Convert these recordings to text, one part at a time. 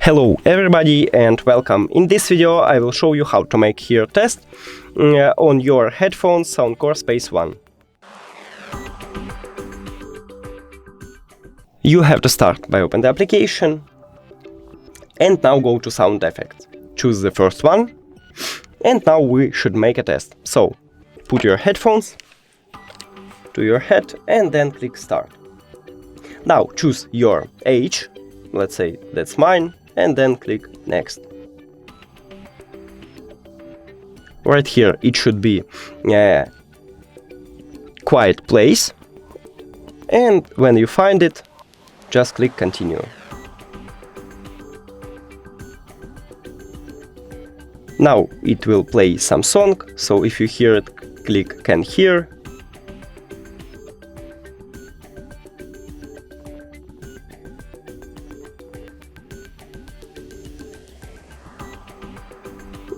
Hello everybody and welcome. In this video I will show you how to make here test on your headphones SOUNDCORE Space One. You have to start by open the application and now go to sound effects. Choose the first one and now we should make a test. So put your headphones to your head and then click start. Now choose your age, let's say that's mine, and then click next. Right here it should be quiet place, and when you find it just click continue. Now it will play some song, so if you hear it, click can hear.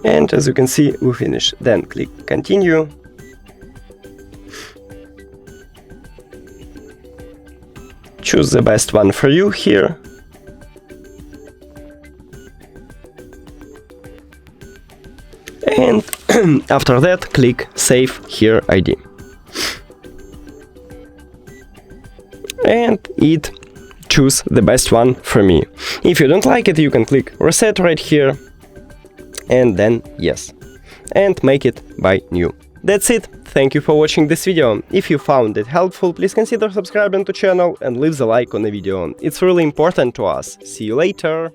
And as you can see, we finish. Then click continue. Choose the best one for you here. And after that, click Save Here ID. And it choose the best one for me. If you don't like it, you can click Reset right here. And then yes, and make it by new. That's it. Thank you for watching this video. If you found it helpful, please consider subscribing to channel and leave the like on the video. It's really important to us. See you later.